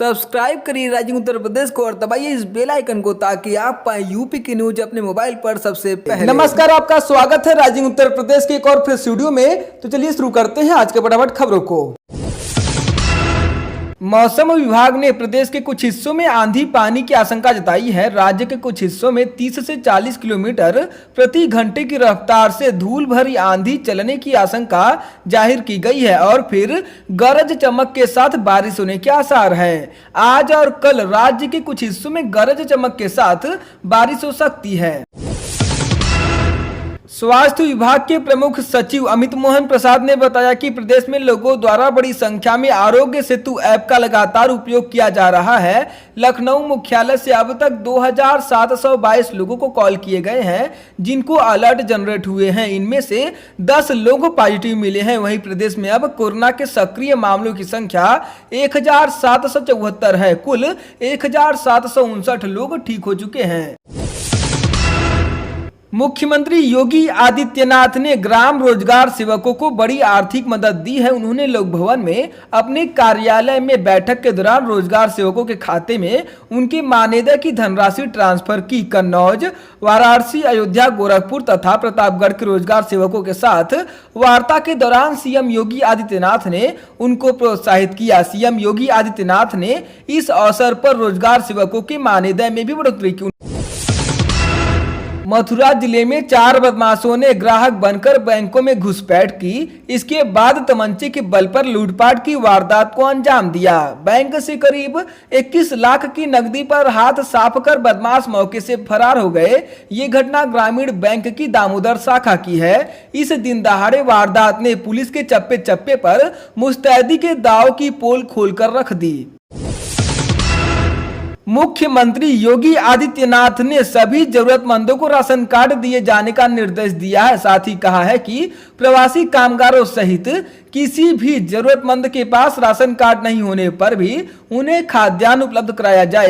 Subscribe करिए rising Uttar Pradesh को और दबाइए इस बेल आइकन को ताकि आप पाए यूपी की न्यूज अपने मोबाइल पर सबसे पहले। नमस्कार, आपका स्वागत है राइजिंग उत्तर प्रदेश के एक और फिर स्टूडियो में। तो चलिए शुरू करते हैं आज के फटाफट खबरों को। मौसम विभाग ने प्रदेश के कुछ हिस्सों में आंधी पानी की आशंका जताई है। राज्य के कुछ हिस्सों में 30 से 40 किलोमीटर प्रति घंटे की रफ्तार से धूल भरी आंधी चलने की आशंका जाहिर की गई है और फिर गरज चमक के साथ बारिश होने के आसार हैं। आज और कल राज्य के कुछ हिस्सों में गरज चमक के साथ बारिश हो सकती है। स्वास्थ्य विभाग के प्रमुख सचिव अमित मोहन प्रसाद ने बताया कि प्रदेश में लोगों द्वारा बड़ी संख्या में आरोग्य सेतु ऐप का लगातार उपयोग किया जा रहा है। लखनऊ मुख्यालय से अब तक 2722 लोगों को कॉल किए गए हैं, जिनको अलर्ट जनरेट हुए हैं। इनमें से 10 लोग पॉजिटिव मिले हैं। वहीं प्रदेश में अब कोरोना के सक्रिय मामलों की संख्या 1774 है। कुल 1759 लोग ठीक हो चुके हैं। मुख्यमंत्री योगी आदित्यनाथ ने ग्राम रोजगार सेवकों को बड़ी आर्थिक मदद दी है। उन्होंने लोक भवन में अपने कार्यालय में बैठक के दौरान रोजगार सेवकों के खाते में उनके मानदेय की धनराशि ट्रांसफर की। कन्नौज, वाराणसी, अयोध्या, गोरखपुर तथा प्रतापगढ़ के रोजगार सेवकों के साथ वार्ता के दौरान सीएम योगी आदित्यनाथ ने उनको प्रोत्साहित किया। सीएम योगी आदित्यनाथ ने इस अवसर पर रोजगार सेवकों के मानदेय में भी बढ़ोतरी की। मथुरा जिले में 4 बदमाशों ने ग्राहक बनकर बैंकों में घुसपैठ की। इसके बाद तमंचे के बल पर लूटपाट की वारदात को अंजाम दिया। बैंक से करीब 21 लाख की नकदी पर हाथ साफ कर बदमाश मौके से फरार हो गए। ये घटना ग्रामीण बैंक की दामोदर शाखा की है। इस दिन दहाड़े वारदात ने पुलिस के चप्पे चप्पे पर मुस्तैदी के दाव की पोल खोलकर रख दी। मुख्यमंत्री योगी आदित्यनाथ ने सभी जरूरतमंदों को राशन कार्ड दिए जाने का निर्देश दिया है। साथ ही कहा है कि प्रवासी कामगारों सहित किसी भी जरूरतमंद के पास राशन कार्ड नहीं होने पर भी उन्हें खाद्यान्न उपलब्ध कराया जाए।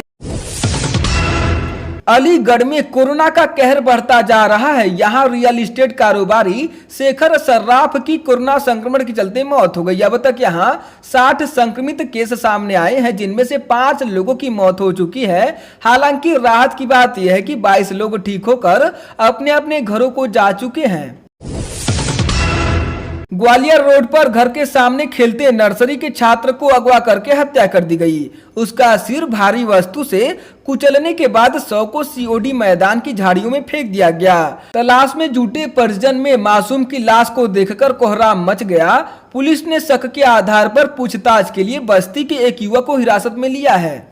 अलीगढ़ में कोरोना का कहर बढ़ता जा रहा है। यहां रियल एस्टेट कारोबारी शेखर सर्राफ की कोरोना संक्रमण के चलते मौत हो गई। अब तक यहां 60 संक्रमित केस सामने आए हैं, जिनमें से 5 लोगों की मौत हो चुकी है। हालांकि राहत की बात यह है कि 22 लोग ठीक होकर अपने अपने घरों को जा चुके हैं। ग्वालियर रोड पर घर के सामने खेलते नर्सरी के छात्र को अगवा करके हत्या कर दी गई। उसका सिर भारी वस्तु से कुचलने के बाद शव को सीओडी मैदान की झाड़ियों में फेंक दिया गया। तलाश में जुटे परिजन में मासूम की लाश को देखकर कोहराम मच गया। पुलिस ने शक के आधार पर पूछताछ के लिए बस्ती के एक युवक को हिरासत में लिया है।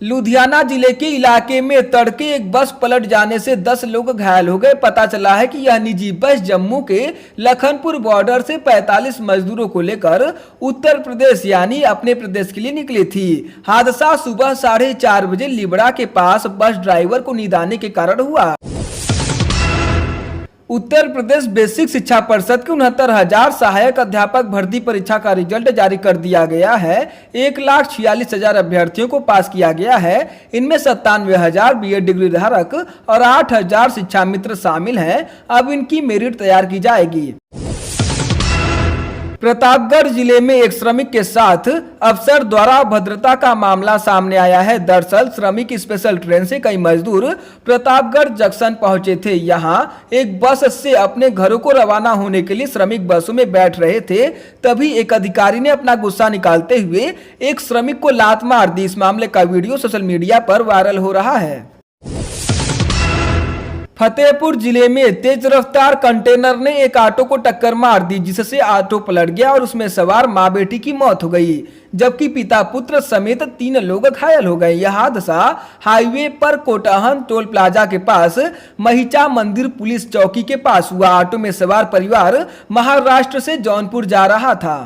लुधियाना जिले के इलाके में तड़के एक बस पलट जाने से 10 लोग घायल हो गए। पता चला है कि यह निजी बस जम्मू के लखनपुर बॉर्डर से 45 मजदूरों को लेकर उत्तर प्रदेश यानी अपने प्रदेश के लिए निकली थी। हादसा सुबह 4:30 बजे लिबड़ा के पास बस ड्राइवर को नींद आने के कारण हुआ। उत्तर प्रदेश बेसिक शिक्षा परिषद के 69,000 सहायक अध्यापक भर्ती परीक्षा का रिजल्ट जारी कर दिया गया है। 1,46,000 अभ्यर्थियों को पास किया गया है। इनमें 97,000 बीएड डिग्री धारक और 8,000 शिक्षा मित्र शामिल हैं। अब इनकी मेरिट तैयार की जाएगी। प्रतापगढ़ जिले में एक श्रमिक के साथ अफसर द्वारा अभद्रता का मामला सामने आया है। दरअसल श्रमिक स्पेशल ट्रेन से कई मजदूर प्रतापगढ़ जंक्शन पहुंचे थे। यहां एक बस से अपने घरों को रवाना होने के लिए श्रमिक बसों में बैठ रहे थे। तभी एक अधिकारी ने अपना गुस्सा निकालते हुए एक श्रमिक को लात मार दी। इस मामले का वीडियो सोशल मीडिया पर वायरल हो रहा है। फतेहपुर जिले में तेज रफ्तार कंटेनर ने एक ऑटो को टक्कर मार दी, जिससे ऑटो पलट गया और उसमें सवार मां बेटी की मौत हो गई, जबकि पिता पुत्र समेत 3 लोग घायल हो गए। यह हादसा हाईवे पर कोटाहन टोल प्लाजा के पास महिचा मंदिर पुलिस चौकी के पास हुआ। ऑटो में सवार परिवार महाराष्ट्र से जौनपुर जा रहा था।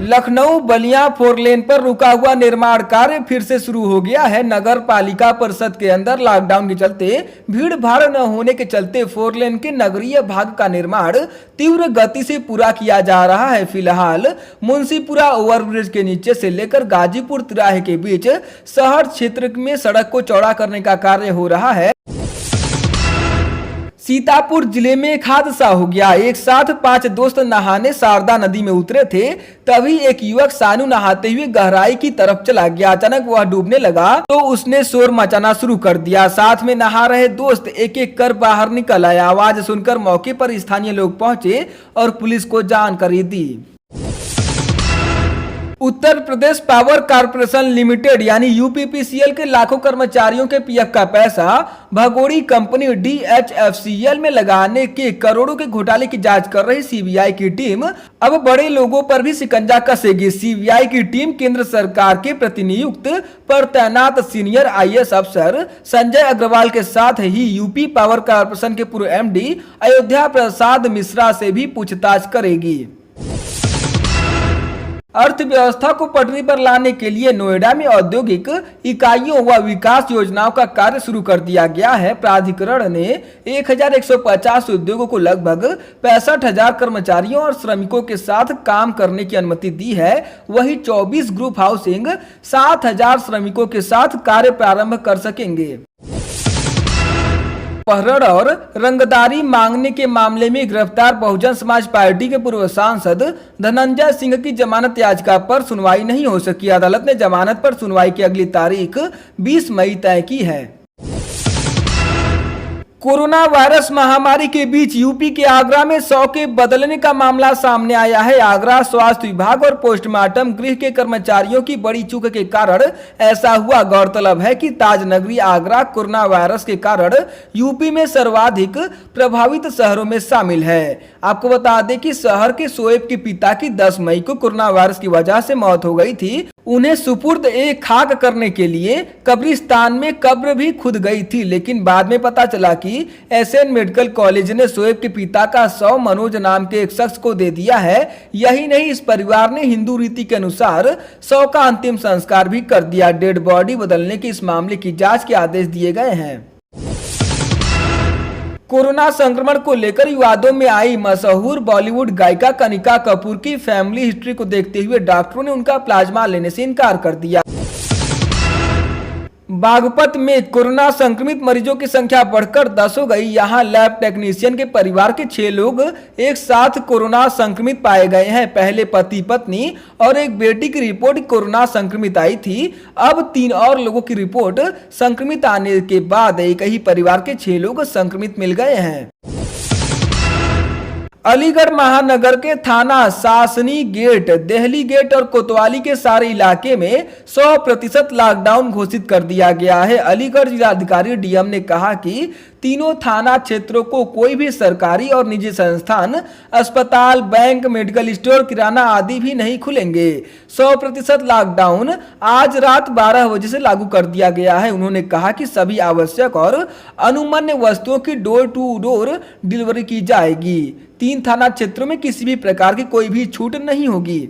लखनऊ बलिया 4 लेन पर रुका हुआ निर्माण कार्य फिर से शुरू हो गया है। नगर पालिका परिषद के अंदर लॉकडाउन के चलते भीड़ भाड़ न होने के चलते 4 लेन के नगरीय भाग का निर्माण तीव्र गति से पूरा किया जा रहा है। फिलहाल मुंशीपुरा ओवरब्रिज के नीचे से लेकर गाजीपुर तिराहे के बीच शहर क्षेत्र में सड़क को चौड़ा करने का कार्य हो रहा है। सीतापुर जिले में एक हादसा हो गया। एक साथ 5 दोस्त नहाने शारदा नदी में उतरे थे, तभी एक युवक सानू नहाते हुए गहराई की तरफ चला गया। अचानक वह डूबने लगा तो उसने शोर मचाना शुरू कर दिया। साथ में नहा रहे दोस्त एक एक कर बाहर निकल आए। आवाज सुनकर मौके पर स्थानीय लोग पहुंचे और पुलिस को जानकारी दी। Uttar Pradesh power corporation limited यानी यूपीपीसीएल के लाखों कर्मचारियों के पीएफ का पैसा भगोड़ी कंपनी डीएचएफसीएल में लगाने के करोड़ों के घोटाले की जांच कर रही सीबीआई की टीम अब बड़े लोगों पर भी शिकंजा कसेगी। सीबीआई की टीम केंद्र सरकार के प्रतिनियुक्त पर तैनात सीनियर आईएएस अफसर संजय अग्रवाल के साथ ही यूपी पावर कॉर्पोरेशन के पूर्व एमडी अयोध्या प्रसाद मिश्रा से भी पूछताछ करेगी। अर्थव्यवस्था को पटरी पर लाने के लिए नोएडा में औद्योगिक इकाइयों व विकास योजनाओं का कार्य शुरू कर दिया गया है। प्राधिकरण ने 1150 उद्योगों को लगभग 65,000 कर्मचारियों और श्रमिकों के साथ काम करने की अनुमति दी है। वहीं 24 ग्रुप हाउसिंग 7,000 श्रमिकों के साथ कार्य प्रारंभ कर सकेंगे। अपहरण और रंगदारी मांगने के मामले में गिरफ्तार बहुजन समाज पार्टी के पूर्व सांसद धनंजय सिंह की जमानत याचिका पर सुनवाई नहीं हो सकी। अदालत ने जमानत पर सुनवाई की अगली तारीख 20 मई तय की है। कोरोना वायरस महामारी के बीच यूपी के आगरा में 100 के बदलने का मामला सामने आया है। आगरा स्वास्थ्य विभाग और पोस्टमार्टम गृह के कर्मचारियों की बड़ी चूक के कारण ऐसा हुआ। गौरतलब है कि ताजनगरी आगरा कोरोना वायरस के कारण यूपी में सर्वाधिक प्रभावित शहरों में शामिल है। आपको बता दें कि शहर के शोएब के पिता की 10 मई को कोरोना वायरस की वजह से मौत हो गई थी। उन्हें सुपुर्द एक खाक करने के लिए कब्रिस्तान में कब्र भी खुद गई थी, लेकिन बाद में पता चला कि एसएन मेडिकल कॉलेज ने शोएब के पिता का शव मनोज नाम के एक शख्स को दे दिया है। यही नहीं, इस परिवार ने हिंदू रीति के अनुसार शव का अंतिम संस्कार भी कर दिया। डेड बॉडी बदलने के इस मामले की जांच के आदेश दिए गए हैं। कोरोना संक्रमण को लेकर विवादों में आई मशहूर बॉलीवुड गायिका कनिका कपूर की फैमिली हिस्ट्री को देखते हुए डॉक्टरों ने उनका प्लाज्मा लेने से इनकार कर दिया। बागपत में कोरोना संक्रमित मरीजों की संख्या बढ़कर 10 हो गई। यहां लैब टेक्नीशियन के परिवार के 6 लोग एक साथ कोरोना संक्रमित पाए गए हैं। पहले पति पत्नी और एक बेटी की रिपोर्ट कोरोना संक्रमित आई थी। अब 3 और लोगों की रिपोर्ट संक्रमित आने के बाद एक ही परिवार के 6 लोग संक्रमित मिल गए हैं। अलीगढ़ महानगर के थाना सासनी गेट, देहली गेट और कोतवाली के सारे इलाके में 100% लॉकडाउन घोषित कर दिया गया है। अलीगढ़ जिलाधिकारी डीएम ने कहा कि तीनों थाना क्षेत्रों को कोई भी सरकारी और निजी संस्थान, अस्पताल, बैंक, मेडिकल स्टोर, किराना आदि भी नहीं खुलेंगे। 100% लॉकडाउन आज रात 12 बजे से लागू कर दिया गया है। उन्होंने कहा कि सभी आवश्यक और अनुमन्य वस्तुओं की डोर टू डोर डिलीवरी की जाएगी। 3 थाना क्षेत्रों में किसी भी प्रकार की कोई भी छूट नहीं होगी।